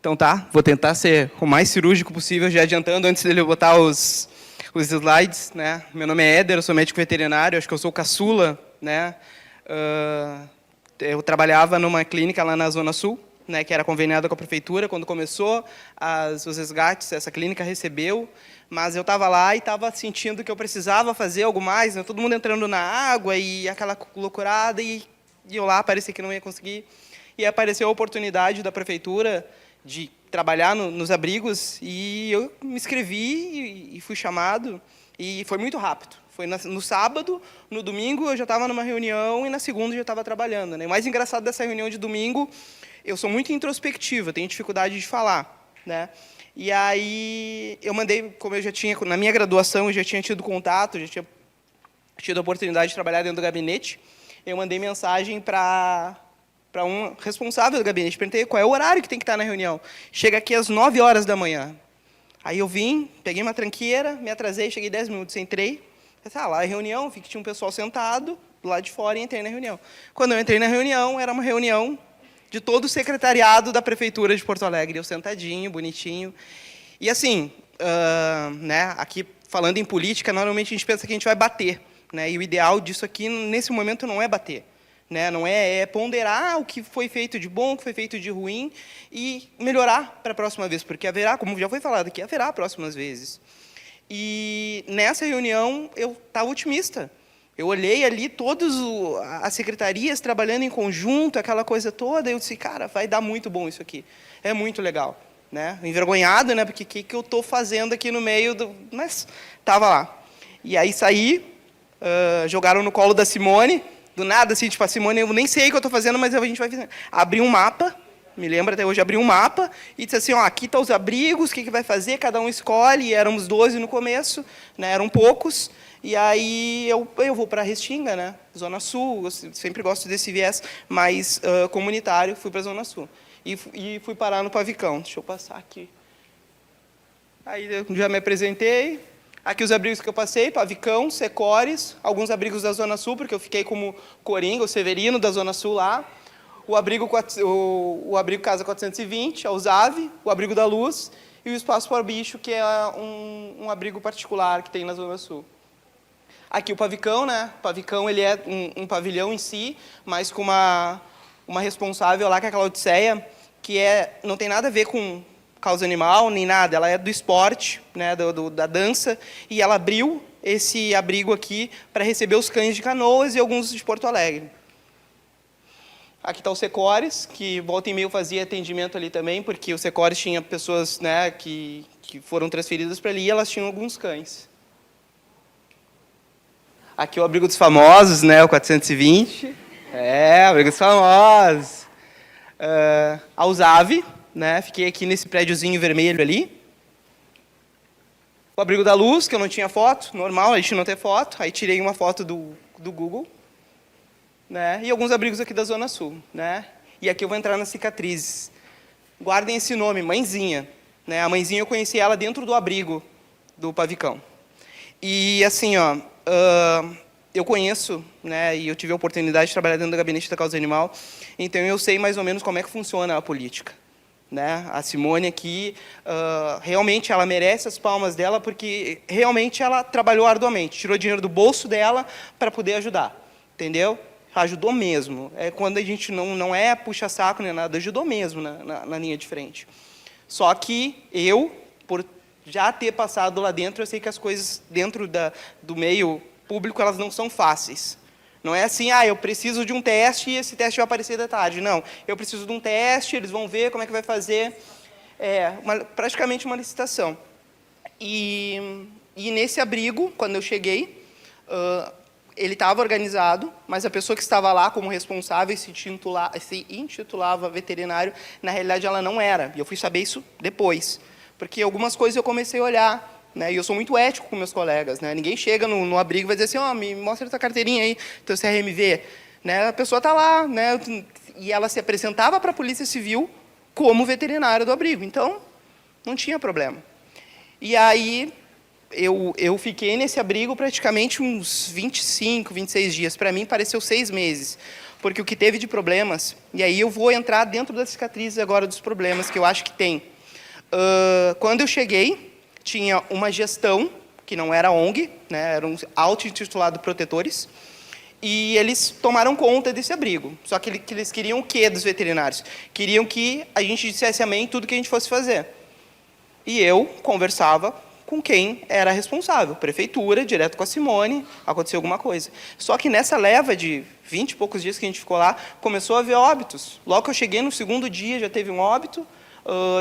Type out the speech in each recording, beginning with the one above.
Então tá, vou tentar ser o mais cirúrgico possível, já adiantando, antes dele botar os slides, né? Meu nome é Éder, eu sou médico veterinário, acho que eu sou o caçula, né? Eu trabalhava numa clínica lá na Zona Sul, né, que era conveniada com a prefeitura. Quando começou os resgates, essa clínica recebeu, mas eu estava lá e estava sentindo que eu precisava fazer algo mais, né? Todo mundo entrando na água e aquela loucurada, e eu lá parecia que não ia conseguir. E apareceu a oportunidade da prefeitura de trabalhar nos abrigos, e eu me inscrevi e fui chamado, e foi muito rápido. Foi no sábado, no domingo eu já estava numa reunião, e na segunda eu já estava trabalhando, né? O mais engraçado dessa reunião de domingo, eu sou muito introspectiva, tenho dificuldade de falar, né? E aí eu mandei, como eu já tinha, na minha graduação, eu já tinha tido contato, já tinha tido a oportunidade de trabalhar dentro do gabinete, eu mandei mensagem para um responsável do gabinete, perguntei qual é o horário que tem que estar na reunião. Chega aqui às 9 horas da manhã. Aí eu vim, peguei uma tranqueira, me atrasei, cheguei 10 minutos, entrei. Pensei, lá é reunião, vi que tinha um pessoal sentado do lado de fora, e entrei na reunião. Quando eu entrei na reunião, era uma reunião de todo o secretariado da Prefeitura de Porto Alegre, eu sentadinho, bonitinho. E assim, né, aqui falando em política, normalmente a gente pensa que a gente vai bater, né, e o ideal disso aqui, nesse momento, não é bater. Né, não é ponderar o que foi feito de bom, o que foi feito de ruim, e melhorar para a próxima vez, porque haverá, como já foi falado aqui, haverá próximas vezes. E nessa reunião eu estava otimista. Eu olhei ali todas as secretarias trabalhando em conjunto, aquela coisa toda, e eu disse, cara, vai dar muito bom isso aqui. É muito legal. Né? Envergonhado, né? Porque o que eu estou fazendo aqui no meio do... Mas estava lá. E aí saí, jogaram no colo da Simone, do nada, assim, tipo, a Simone, eu nem sei o que eu estou fazendo, mas a gente vai fazer. Abri um mapa, me lembro até hoje, abri um mapa e disse assim, ó, aqui estão os abrigos, o que vai fazer, cada um escolhe, e éramos 12 no começo, né, eram poucos, e aí eu vou para a Restinga, né, Zona Sul, eu sempre gosto desse viés mais comunitário, fui para a Zona Sul. E fui parar no Pavicão, deixa eu passar aqui. Aí eu já me apresentei. Aqui os abrigos que eu passei, Pavicão, Secores, alguns abrigos da Zona Sul, porque eu fiquei como Coringa, o Severino da Zona Sul lá, o abrigo Casa 420, a USAV, o abrigo da Luz, e o Espaço para o Bicho, que é um abrigo particular que tem na Zona Sul. Aqui o Pavicão, né? O Pavicão, ele é um pavilhão em si, mas com uma responsável lá, que é a Claudiceia, que não tem nada a ver com causa animal, nem nada, ela é do esporte, né, da dança, e ela abriu esse abrigo aqui para receber os cães de Canoas e alguns de Porto Alegre. Aqui está o Secores, que volta e meia fazia atendimento ali também, porque o Secores tinha pessoas, né, que foram transferidas para ali, e elas tinham alguns cães. Aqui o abrigo dos famosos, né, o 420. Abrigo dos famosos. A USAV, né? Fiquei aqui nesse prédiozinho vermelho ali. O abrigo da Luz, que eu não tinha foto, normal, a gente não tem foto. Aí tirei uma foto do Google. Né? E alguns abrigos aqui da Zona Sul. Né? E aqui eu vou entrar nas cicatrizes. Guardem esse nome, Mãezinha. Né? A Mãezinha eu conheci ela dentro do abrigo do Pavicão. E assim, ó, eu conheço, né, e eu tive a oportunidade de trabalhar dentro do gabinete da causa animal, então eu sei mais ou menos como é que funciona a política. Né? A Simone aqui, realmente ela merece as palmas dela, porque realmente ela trabalhou arduamente, tirou dinheiro do bolso dela para poder ajudar, entendeu? Ajudou mesmo. Quando a gente não é puxa-saco nem nada, ajudou mesmo na linha de frente. Só que eu, por já ter passado lá dentro, eu sei que as coisas dentro do meio público, elas não são fáceis. Não é assim, eu preciso de um teste e esse teste vai aparecer de tarde. Não, eu preciso de um teste, eles vão ver como é que vai fazer. Praticamente uma licitação. E nesse abrigo, quando eu cheguei, ele estava organizado, mas a pessoa que estava lá como responsável se intitulava veterinário, na realidade ela não era. E eu fui saber isso depois. Porque algumas coisas eu comecei a olhar. Né? E eu sou muito ético com meus colegas. Né? Ninguém chega no abrigo e vai dizer assim, me mostra tua carteirinha aí, teu CRMV. Né? A pessoa está lá, né? E ela se apresentava para a Polícia Civil como veterinária do abrigo. Então, não tinha problema. E aí, eu fiquei nesse abrigo praticamente uns 25, 26 dias. Para mim, pareceu 6 meses. porque o que teve de problemas, e aí eu vou entrar dentro das cicatrizes agora dos problemas que eu acho que tem. Quando eu cheguei, tinha uma gestão, que não era ONG, né, eram auto-intitulados protetores, e eles tomaram conta desse abrigo. Só que eles queriam o quê dos veterinários? Queriam que a gente dissesse amém em tudo que a gente fosse fazer. E eu conversava com quem era responsável, prefeitura, direto com a Simone, aconteceu alguma coisa. Só que nessa leva de 20 e poucos dias que a gente ficou lá, começou a haver óbitos. Logo que eu cheguei, no segundo dia, já teve um óbito,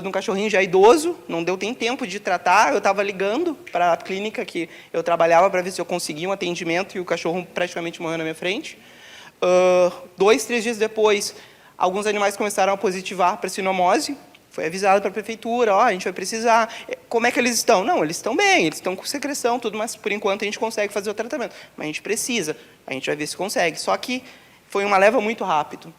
de um cachorrinho já idoso, não deu nem tempo de tratar, eu estava ligando para a clínica que eu trabalhava para ver se eu conseguia um atendimento e o cachorro praticamente morreu na minha frente. 2, 3 dias depois, alguns animais começaram a positivar para sinomose, foi avisado para a prefeitura, a gente vai precisar. Como é que eles estão? Não, eles estão bem, eles estão com secreção, tudo, mas por enquanto a gente consegue fazer o tratamento. Mas a gente precisa, a gente vai ver se consegue. Só que foi uma leva muito rápido.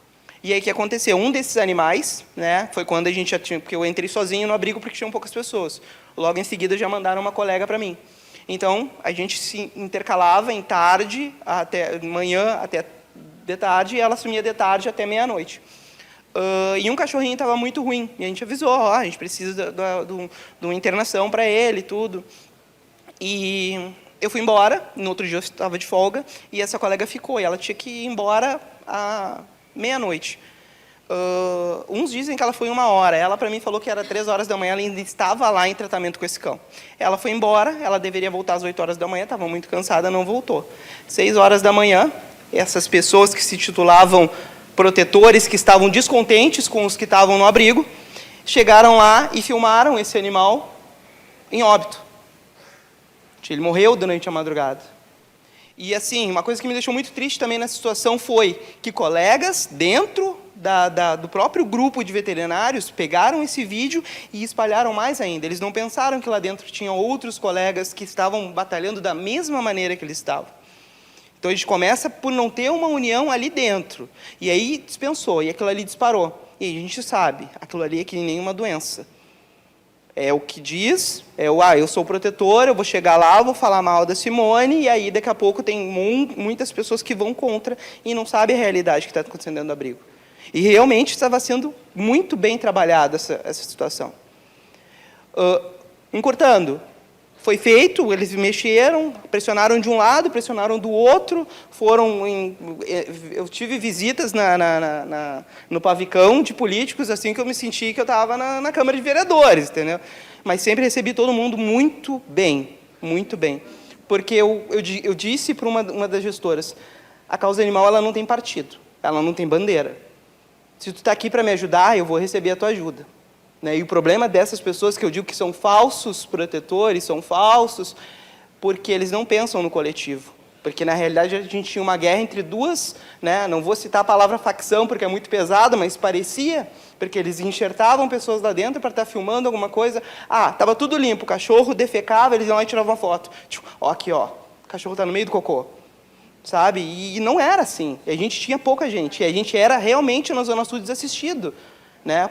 E aí o que aconteceu? Um desses animais, né, foi quando a gente já tinha, porque eu entrei sozinho no abrigo porque tinham poucas pessoas. Logo em seguida já mandaram uma colega para mim. Então a gente se intercalava em tarde, até manhã, até de tarde, e ela sumia de tarde até meia-noite. E um cachorrinho estava muito ruim, e a gente avisou, a gente precisa de uma internação para ele, tudo. E eu fui embora, no outro dia eu estava de folga, e essa colega ficou, e ela tinha que ir embora à meia-noite. Uns dizem que ela foi 1 hora, ela para mim falou que era 3 horas da manhã, ela ainda estava lá em tratamento com esse cão. Ela foi embora, ela deveria voltar às 8 horas da manhã, estava muito cansada, não voltou. 6 horas da manhã, essas pessoas que se titulavam protetores, que estavam descontentes com os que estavam no abrigo, chegaram lá e filmaram esse animal em óbito. Ele morreu durante a madrugada. E, assim, uma coisa que me deixou muito triste também nessa situação foi que colegas dentro do próprio grupo de veterinários pegaram esse vídeo e espalharam mais ainda. Eles não pensaram que lá dentro tinham outros colegas que estavam batalhando da mesma maneira que eles estavam. Então, a gente começa por não ter uma união ali dentro. E aí, dispensou, e aquilo ali disparou. E aí, a gente sabe, aquilo ali é que nem uma doença. É o que diz, eu sou protetor, eu vou chegar lá, eu vou falar mal da Simone, e aí daqui a pouco tem muitas pessoas que vão contra e não sabem a realidade que está acontecendo dentro do abrigo. E realmente estava sendo muito bem trabalhada essa situação. Encurtando, foi feito, eles mexeram, pressionaram de um lado, pressionaram do outro, eu tive visitas no pavicão de políticos, assim que eu me senti que eu estava na Câmara de Vereadores, entendeu? Mas sempre recebi todo mundo muito bem, porque eu disse para uma das gestoras, a causa animal ela não tem partido, ela não tem bandeira. Se tu está aqui para me ajudar, eu vou receber a tua ajuda. E o problema dessas pessoas que eu digo que são falsos protetores, são falsos porque eles não pensam no coletivo. Porque, na realidade, a gente tinha uma guerra entre duas, não vou citar a palavra facção porque é muito pesada, mas parecia, porque eles enxertavam pessoas lá dentro para estar filmando alguma coisa. Estava tudo limpo, o cachorro defecava, eles iam lá e tiravam uma foto. Aqui, o cachorro está no meio do cocô. Sabe? E não era assim. A gente tinha pouca gente. E a gente era realmente, na Zona Sul, desassistido.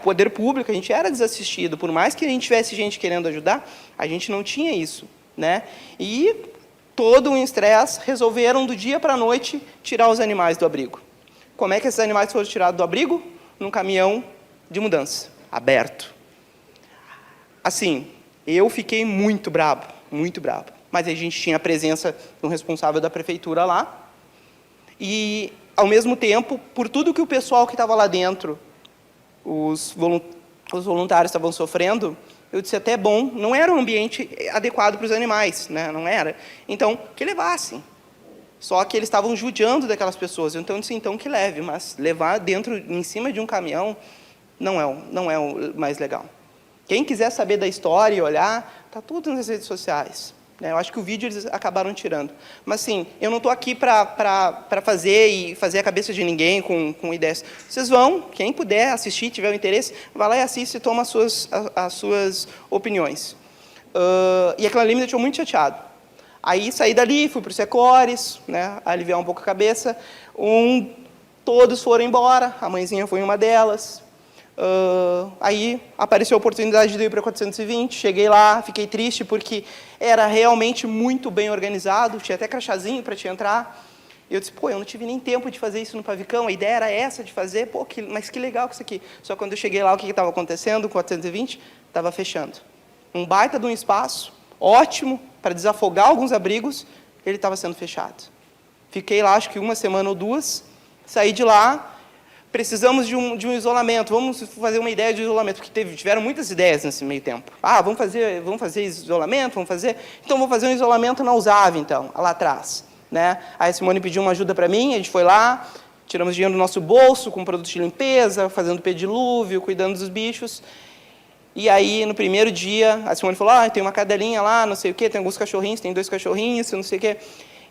Poder público, a gente era desassistido. Por mais que a gente tivesse gente querendo ajudar, a gente não tinha isso. E todo um estresse, resolveram do dia para a noite tirar os animais do abrigo. Como é que esses animais foram tirados do abrigo? Num caminhão de mudança, aberto. Assim, eu fiquei muito brabo, mas a gente tinha a presença do responsável da prefeitura lá, e, ao mesmo tempo, por tudo que o pessoal que estava lá dentro, os voluntários estavam sofrendo, eu disse até bom, não era um ambiente adequado para os animais, não era. Então, que levassem. Só que eles estavam judiando daquelas pessoas, então eu disse, então que leve, mas levar dentro, em cima de um caminhão, não é o mais legal. Quem quiser saber da história e olhar, está tudo nas redes sociais. Eu acho que o vídeo eles acabaram tirando. Mas, sim, eu não estou aqui para fazer a cabeça de ninguém com ideias. Vocês vão, quem puder assistir, tiver o interesse, vai lá e assiste e toma as suas opiniões. E aquilo ali me deixou muito chateado. Aí, saí dali, fui para o Secores, aliviar um pouco a cabeça. Todos foram embora, a mãezinha foi uma delas. Aí apareceu a oportunidade de ir para 420, cheguei lá, fiquei triste porque era realmente muito bem organizado, tinha até crachazinho para te entrar, E eu disse, pô, eu não tive nem tempo de fazer isso no Pavicão, a ideia era essa de fazer, pô, mas que legal isso aqui. Só que quando eu cheguei lá, o que estava acontecendo? O 420 estava fechando. Um baita de um espaço, ótimo, para desafogar alguns abrigos, ele estava sendo fechado. Fiquei lá, acho que 1 semana ou 2, saí de lá, precisamos de um isolamento, vamos fazer uma ideia de isolamento, porque tiveram muitas ideias nesse meio tempo. Ah, vamos fazer isolamento, então vamos fazer um isolamento na Usave, então, lá atrás. Né? Aí a Simone pediu uma ajuda para mim, a gente foi lá, tiramos dinheiro do nosso bolso, com produtos de limpeza, fazendo pedilúvio, cuidando dos bichos. E aí, no primeiro dia, a Simone falou, tem uma cadelinha lá, não sei o quê, tem alguns cachorrinhos, tem 2 cachorrinhos, não sei o quê.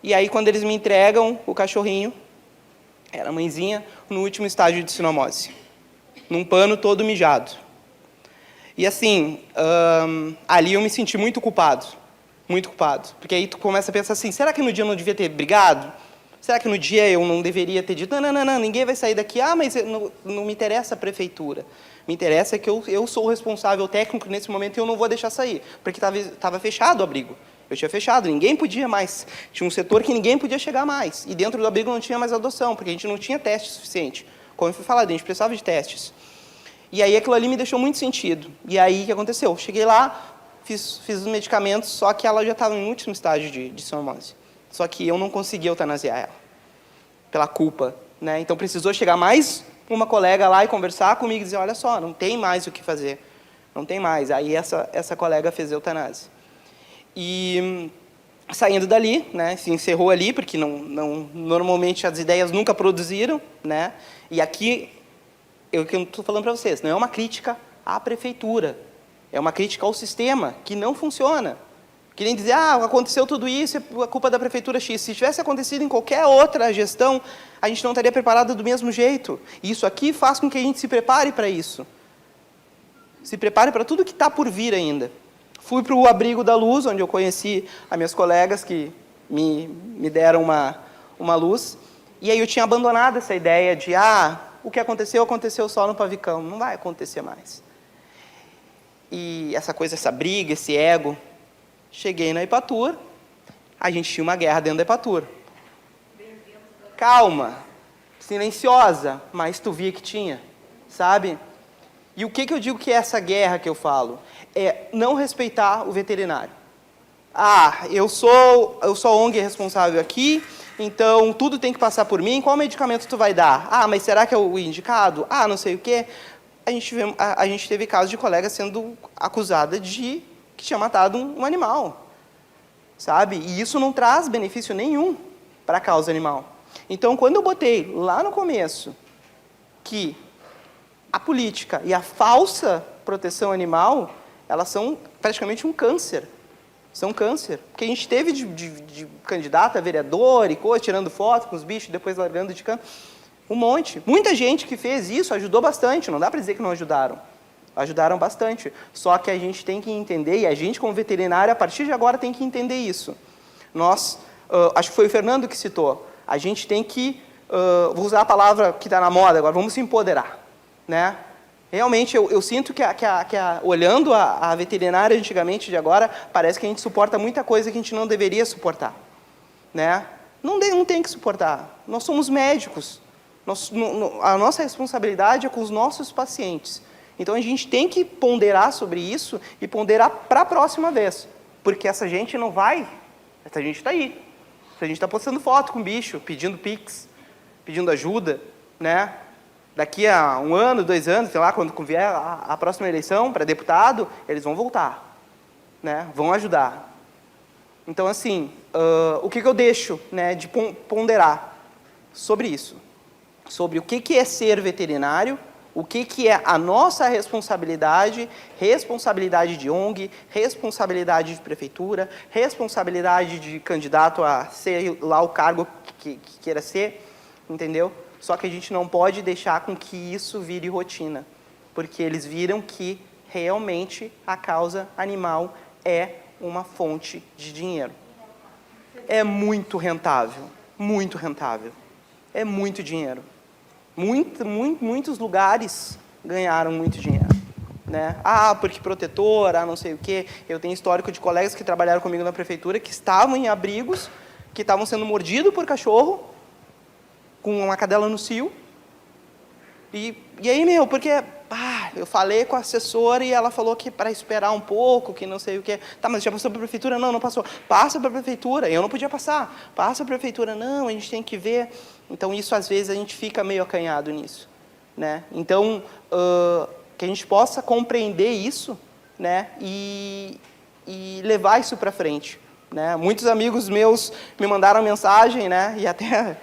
E aí, quando eles me entregam o cachorrinho, era a mãezinha, no último estágio de sinomose, num pano todo mijado. E assim, ali eu me senti muito culpado, porque aí tu começa a pensar assim, será que no dia eu não devia ter brigado? Será que no dia eu não deveria ter dito, não, ninguém vai sair daqui, mas não me interessa a prefeitura, me interessa que eu sou o responsável técnico nesse momento e eu não vou deixar sair, porque estava fechado o abrigo. Eu tinha fechado, ninguém podia mais. Tinha um setor que ninguém podia chegar mais. E dentro do abrigo não tinha mais adoção, porque a gente não tinha teste suficiente. Como eu fui falado, a gente precisava de testes. E aí aquilo ali me deixou muito sentido. E aí o que aconteceu? Cheguei lá, fiz os medicamentos, só que ela já estava em último estágio de sinomose. Só que eu não conseguia eutanasiar ela, pela culpa. Né? Então precisou chegar mais uma colega lá e conversar comigo e dizer, olha só, não tem mais o que fazer. Não tem mais. Aí essa colega fez eutanásia. E saindo dali, né, se encerrou ali, porque normalmente as ideias nunca produziram, né? E aqui, o que eu estou falando para vocês, não é uma crítica à prefeitura, é uma crítica ao sistema, que não funciona. Que nem dizer, aconteceu tudo isso, é a culpa da prefeitura X. Se tivesse acontecido em qualquer outra gestão, a gente não estaria preparado do mesmo jeito. E isso aqui faz com que a gente se prepare para isso. Se prepare para tudo que está por vir ainda. Fui para o Abrigo da Luz, onde eu conheci as minhas colegas que me deram uma luz. E aí eu tinha abandonado essa ideia de, o que aconteceu só no Pavicão. Não vai acontecer mais. E essa coisa, essa briga, esse ego. Cheguei na Ipatur, a gente tinha uma guerra dentro da Ipatur. Calma, silenciosa, mas tu via que tinha, sabe? E o que eu digo que é essa guerra que eu falo? É não respeitar o veterinário. Eu sou a ONG responsável aqui, então tudo tem que passar por mim, qual medicamento tu vai dar? Mas será que é o indicado? Não sei o quê. A gente teve casos de colega sendo acusada de que tinha matado um animal, sabe? E isso não traz benefício nenhum para a causa animal. Então, quando eu botei lá no começo que a política e a falsa proteção animal, elas são praticamente um câncer. São câncer. Porque a gente teve de candidato a vereador e coisa, tirando foto com os bichos, depois largando de canto. Um monte. Muita gente que fez isso ajudou bastante, não dá para dizer que não ajudaram. Ajudaram bastante. Só que a gente tem que entender, e a gente como veterinário, a partir de agora, tem que entender isso. Nós, acho que foi o Fernando que citou, a gente tem que, vou usar a palavra que está na moda agora, vamos se empoderar. Né? Realmente, eu sinto que, olhando a veterinária antigamente de agora, parece que a gente suporta muita coisa que a gente não deveria suportar. Né? Não tem que suportar. Nós somos médicos. A nossa responsabilidade é com os nossos pacientes. Então, a gente tem que ponderar sobre isso e ponderar para a próxima vez. Porque essa gente não vai... Essa gente está aí. Essa gente está postando foto com o bicho, pedindo pix, pedindo ajuda. Né? Daqui a 1 ano, 2 anos, sei lá, quando vier a próxima eleição para deputado, eles vão voltar. Né? Vão ajudar. Então, assim, o que eu deixo, né, de ponderar sobre isso? Sobre o que é ser veterinário, o que é a nossa responsabilidade, responsabilidade de ONG, responsabilidade de prefeitura, responsabilidade de candidato a ser lá o cargo que queira ser, entendeu? Só que a gente não pode deixar com que isso vire rotina, porque eles viram que realmente a causa animal é uma fonte de dinheiro. É muito rentável, muito rentável. É muito dinheiro. Muitos lugares ganharam muito dinheiro. Né? Porque protetor, não sei o quê. Eu tenho histórico de colegas que trabalharam comigo na prefeitura que estavam em abrigos, que estavam sendo mordidos por cachorro, com uma cadela no cio. E aí, meu, porque eu falei com a assessora e ela falou que para esperar um pouco, que não sei o quê. Tá, mas já passou para a prefeitura? Não, não passou. Passa para a prefeitura. Eu não podia passar. Passa para a prefeitura. Não, a gente tem que ver. Então, isso, às vezes, a gente fica meio acanhado nisso, né? Então, que a gente possa compreender isso, né? E levar isso para frente, né? Muitos amigos meus me mandaram mensagem, né? E até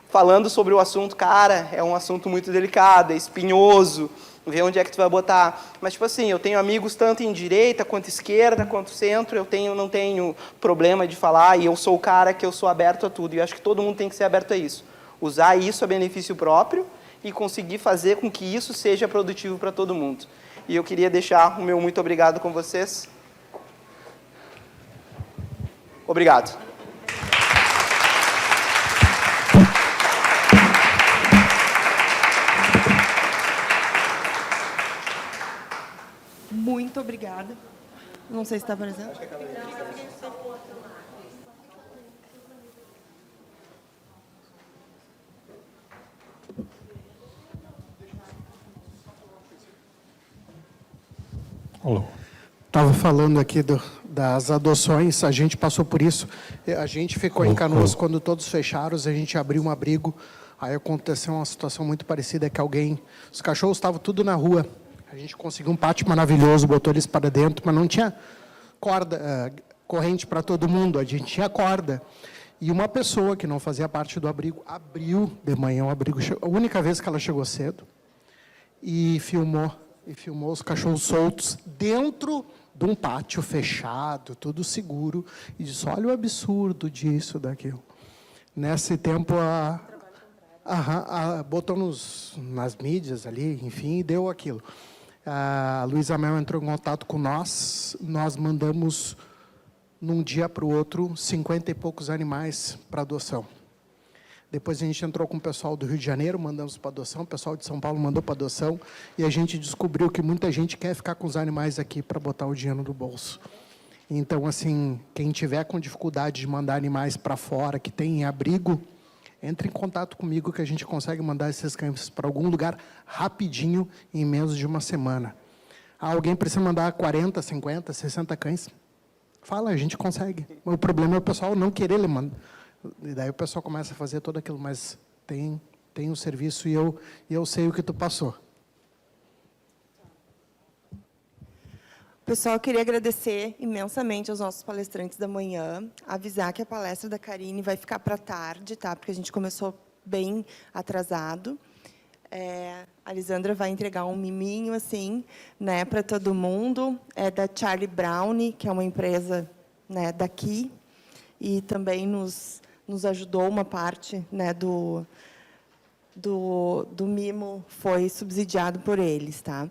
falando sobre o assunto, cara, é um assunto muito delicado, é espinhoso, ver onde é que tu vai botar. Mas, tipo assim, eu tenho amigos tanto em direita, quanto esquerda, quanto centro, não tenho problema de falar, e eu sou o cara que eu sou aberto a tudo, e eu acho que todo mundo tem que ser aberto a isso. Usar isso a benefício próprio e conseguir fazer com que isso seja produtivo para todo mundo. E eu queria deixar o meu muito obrigado com vocês. Obrigado. Muito obrigada. Não sei se está aparecendo. Alô. Estava falando aqui das adoções, a gente passou por isso. A gente ficou em Canoas quando todos fecharam, a gente abriu um abrigo. Aí aconteceu uma situação muito parecida, que os cachorros estavam tudo na rua. A gente conseguiu um pátio maravilhoso, botou eles para dentro, mas não tinha corrente para todo mundo, a gente tinha corda. E uma pessoa que não fazia parte do abrigo, abriu de manhã o abrigo, a única vez que ela chegou cedo, e filmou os cachorros soltos dentro de um pátio fechado, tudo seguro, e disse, olha o absurdo disso, daquilo. Nesse tempo, botou nas mídias ali, enfim, e deu aquilo. A Luísa Mel entrou em contato com nós mandamos, num dia para o outro, 50 e poucos animais para adoção. Depois a gente entrou com o pessoal do Rio de Janeiro, mandamos para adoção, o pessoal de São Paulo mandou para adoção, e a gente descobriu que muita gente quer ficar com os animais aqui para botar o dinheiro no bolso. Então, assim, quem tiver com dificuldade de mandar animais para fora, que tem abrigo, entre em contato comigo que a gente consegue mandar esses cães para algum lugar rapidinho, em menos de uma semana. Alguém precisa mandar 40, 50, 60 cães? Fala, a gente consegue. O problema é o pessoal não querer lhe mandar. E daí o pessoal começa a fazer tudo aquilo, mas tem o serviço e eu sei o que tu passou. Pessoal, eu queria agradecer imensamente aos nossos palestrantes da manhã, avisar que a palestra da Karine vai ficar para tarde, tá? Porque a gente começou bem atrasado. A Lisandra vai entregar um miminho, assim, né, para todo mundo. É da Charlie Brown, que é uma empresa, né, daqui, e também nos ajudou uma parte, né, do mimo foi subsidiado por eles, tá?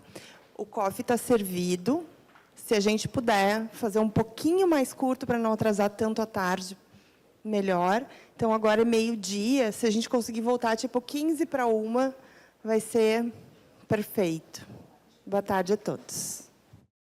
O coffee está servido. Se a gente puder fazer um pouquinho mais curto para não atrasar tanto à tarde, melhor. Então, agora é meio-dia. Se a gente conseguir voltar tipo 15 para 1, vai ser perfeito. Boa tarde a todos.